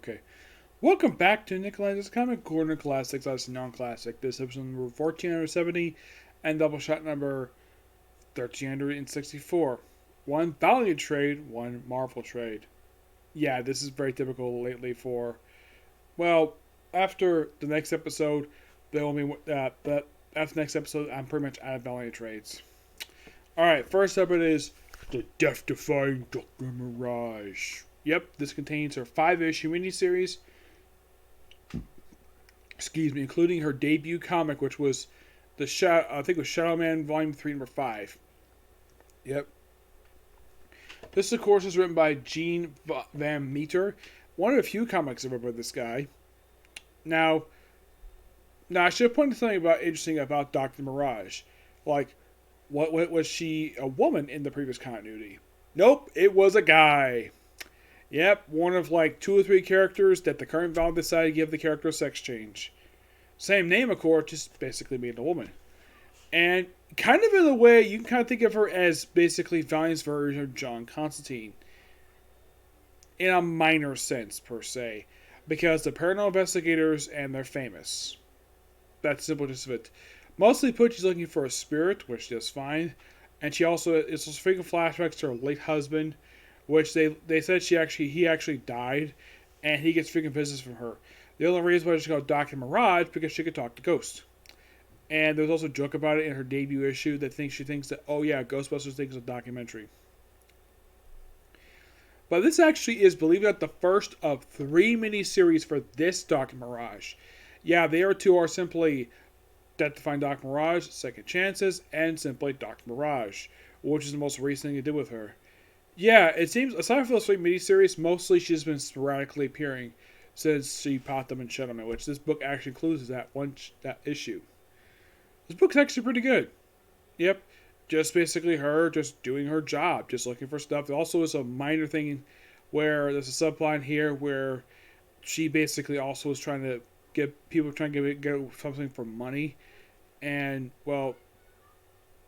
Okay. Welcome back to Nikolai's Comic Corner Classics as Non-Classic. This episode number 1470 and Doubleshot number 1364. One Valiant trade, one Marvel trade. Yeah, this is very typical lately for, well, after the next episode, there will be, but after the next episode, I'm pretty much out of Valiant trades. Alright, first up it is the Death-Defying Dr. Mirage. Yep, this contains her 5-issue miniseries, including her debut comic, which was I think it was Shadow Man Volume 3, number 5. Yep. This, of course, is written by Gene Van Meter, one of the few comics I've read by this guy. Now, I should point out something interesting about Dr. Mirage. Like, what was she a woman in the previous continuity? Nope, it was a guy. Yep, one of like 2 or 3 characters that the current Val decided to give the character a sex change. Same name, of course, just basically being a woman. And kind of in a way, you can kind of think of her as basically Valiant's version of John Constantine. In a minor sense, per se. Because they're paranormal investigators and they're famous. That's simple just of it. Mostly put, she's looking for a spirit, which is fine. And she also, it's those frequent flashbacks to her late husband, which they said he actually died, and he gets freaking visits from her. The only reason why she's called Dr. Mirage because she could talk to ghosts. And there's also a joke about it in her debut issue that she thinks that, oh yeah, Ghostbusters thinks it's a documentary. But this actually is, believe it or not, the first of 3 miniseries for this Dr. Mirage. Yeah, the other 2 are simply Death-Defying Dr. Mirage, Second Chances, and simply Dr. Mirage, which is the most recent thing they did with her. Yeah, it seems, aside from those 3 miniseries, mostly she's been sporadically appearing since she popped up in Shadow Man, which this book actually includes that issue. This book's actually pretty good. Yep, just basically her just doing her job, just looking for stuff. There also is a minor thing where there's a subplot here where she basically also is trying to get something for money. And, well,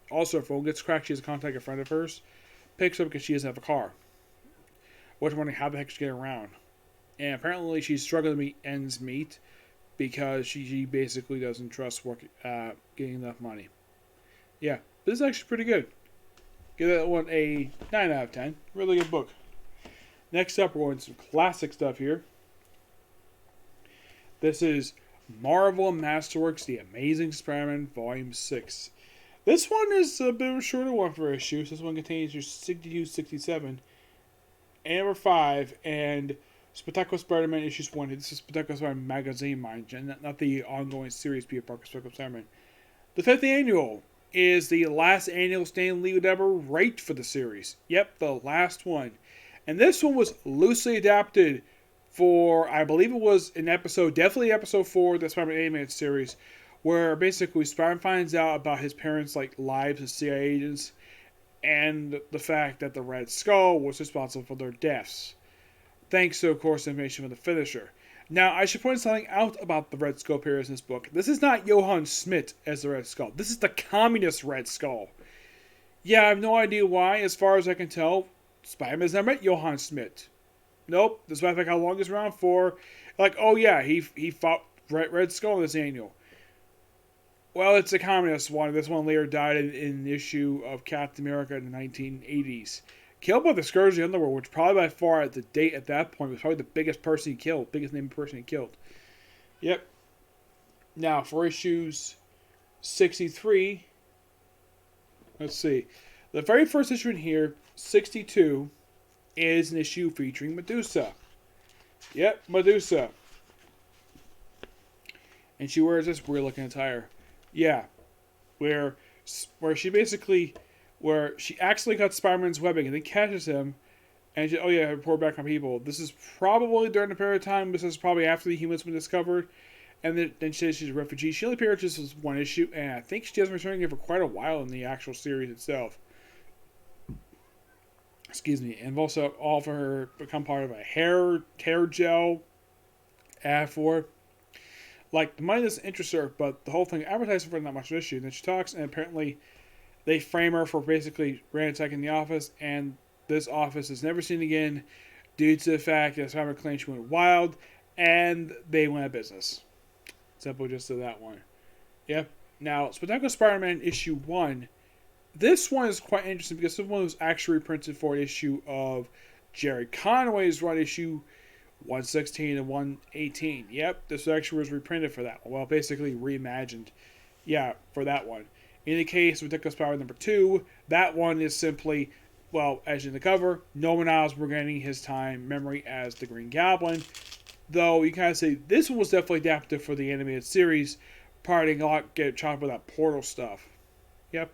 also her phone gets cracked. She has to contact a friend of hers. Picks her because she doesn't have a car. Which wondering how the heck she's getting around. And apparently she's struggling to meet ends meet because she basically doesn't trust getting enough money. Yeah, this is actually pretty good. Give that one a 9 out of 10. Really good book. Next up, we're going to some classic stuff here. This is Marvel Masterworks The Amazing Spider-Man Volume 6. This one is a bit of a shorter one for issues. This one contains your 62, 67, and number 5, and Spectacular Spider-Man issues 1. This is Spectacular Spider-Man magazine, mind you, not the ongoing series Peter Parker Spectacular Spider-Man. The 5th annual is the last annual Stan Lee would ever write for the series. Yep, the last one. And this one was loosely adapted for, I believe it was an episode, definitely episode 4 of the Spider-Man animated series, where basically Spider-Man finds out about his parents' lives as CIA agents, and the fact that the Red Skull was responsible for their deaths. Thanks to, of course, information from the finisher. Now, I should point something out about the Red Skull appearance in this book. This is not Johann Schmidt as the Red Skull. This is the communist Red Skull. Yeah, I have no idea why. As far as I can tell, Spider-Man has never met Johann Schmidt. Nope. Despite how long he's around for. Oh yeah, he fought Red Skull in this annual. Well, it's a communist one. This one later died in an issue of Captain America in the 1980s. Killed by the Scourge of the Underworld, which probably by far at the date at that point was probably the biggest person he killed. Biggest named person he killed. Yep. Now, for issues 63, let's see. The very first issue in here, 62, is an issue featuring Medusa. Yep, Medusa. And she wears this weird looking attire. Yeah. Where she basically, where she accidentally cuts Spider-Man's webbing and then catches him, and she, oh yeah, report back on people. This is probably during the period of time, this is probably after the humans been discovered, and then she says she's a refugee. She only appeared just as 1 issue, and I think she hasn't returned here for quite a while in the actual series itself. Excuse me. And also all for her become part of a hair gel ad for. The money doesn't interest her, but the whole thing advertising for not much of an issue. And then she talks, and apparently they frame her for basically ransacking the office, and this office is never seen again due to the fact that Spider-Man claimed she went wild, and they went out of business. Simple, just to that one. Yep. Now, Spectacular Spider-Man issue 1. This one is quite interesting because this one was actually reprinted for an issue of Jerry Conway's run, issue 116 and 118. Yep, this actually was reprinted for that one. Well, basically reimagined. Yeah, for that one. In the case of Ridiculous Power number 2, that one is simply, well, as in the cover, Norman Osborn getting his time memory as the Green Goblin. Though you kind of say this one was definitely adapted for the animated series, parting a lot, get chopped with that portal stuff. Yep.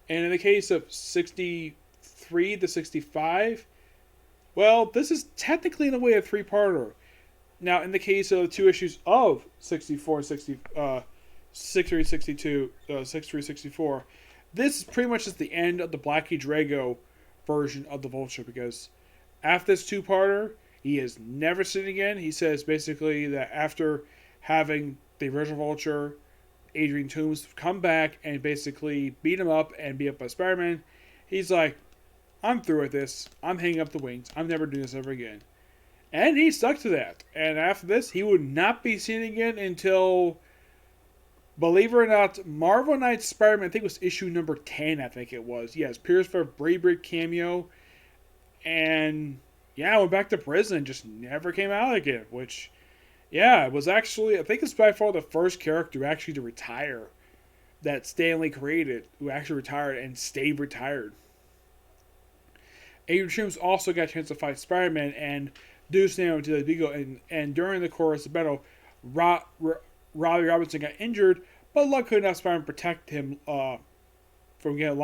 And in the case of 63 to 65, well, this is technically in a way a 3-parter. Now, in the case of the 2 issues of 64 and 63, 62, 63, 64, this is pretty much just the end of the Blackie Drago version of the Vulture, because after this 2-parter, he is never seen again. He says basically that after having the original Vulture, Adrian Toomes, come back and basically beat him up and beat up by Spider-Man, he's like, I'm through with this. I'm hanging up the wings. I'm never doing this ever again. And he stuck to that. And after this, he would not be seen again until, believe it or not, Marvel Knights Spider-Man, I think it was issue number 10, I think it was. Yes, Pierce for a Braybridge cameo. And yeah, went back to prison and just never came out again. Which, yeah, it was actually, I think it's by far the first character actually to retire that Stan Lee created, who actually retired and stayed retired. Adrian Toomes also got a chance to fight Spider-Man and do stand to the Beagle, and during the course of the battle, Robbie Robinson got injured, but luckily enough, Spider-Man protected him from getting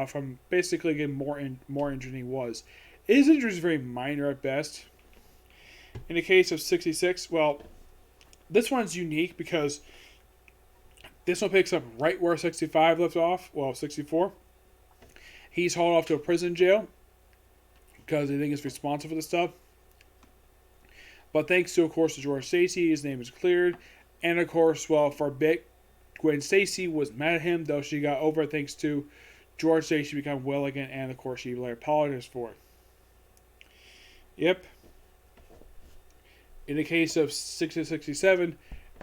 from basically getting more injured than he was. His injury is very minor at best. In the case of 66, well, this one's unique because this one picks up right where 65 left off. Well, 64. He's hauled off to a prison jail because they think he's responsible for this stuff. But thanks to, of course, to George Stacy, his name is cleared. And, of course, well, for a bit, Gwen Stacy was mad at him, though she got over it thanks to George Stacy becoming well again, and, of course, she later apologized for it. Yep. In the case of 60-67,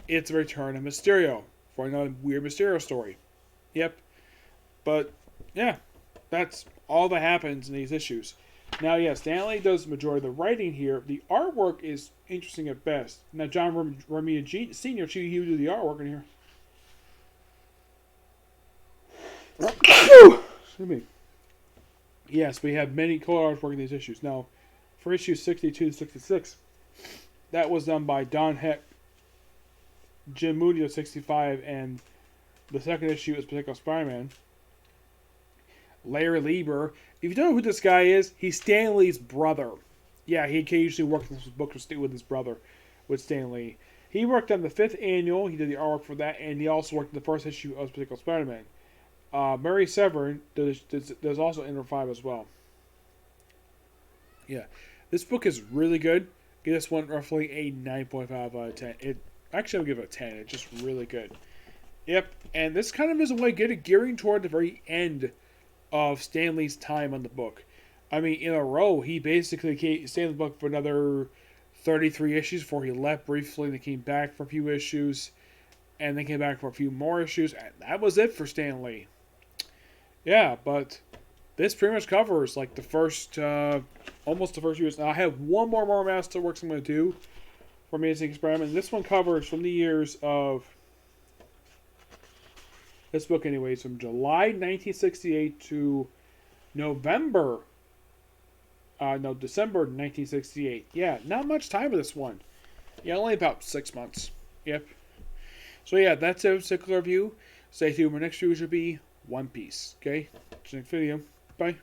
it's the return of Mysterio for another weird Mysterio story. Yep. But, yeah, that's all that happens in these issues. Now, yes, Stan Lee does the majority of the writing here. The artwork is interesting at best. Now, John Romita Sr., he would do the artwork in here. Excuse me. Yes, we have many color artwork in these issues. Now, for issues 62 to 66, that was done by Don Heck, Jim Moody of 65, and the second issue is Particular Spider-Man. Larry Lieber. If you don't know who this guy is, he's Stan Lee's brother. Yeah, he occasionally worked on this book with his brother, with Stan Lee. He worked on the 5th annual. He did the artwork for that, and he also worked on the first issue of Particular Spider-Man. Mary Severin does also Inner 5 as well. Yeah, this book is really good. Give this one roughly a 9.5 out of 10. Actually, I'll give it a 10. It's just really good. Yep, and this kind of is a way of gearing toward the very end of Stan Lee's time on the book. I mean, in a row, he basically stayed on the book for another 33 issues before he left briefly, and then came back for a few issues, and then came back for a few more issues, and that was it for Stan Lee. Yeah, but this pretty much covers like the first, almost the first years. Now, I have one more Masterworks I'm going to do for Amazing Experiment. This one covers from the years of this book, anyways, from July 1968 to December 1968. Yeah, not much time with this one. Yeah, only about 6 months. Yep. So yeah, that's a particular review. Stay tuned. My next review should be One Piece. Okay? Next video. Bye.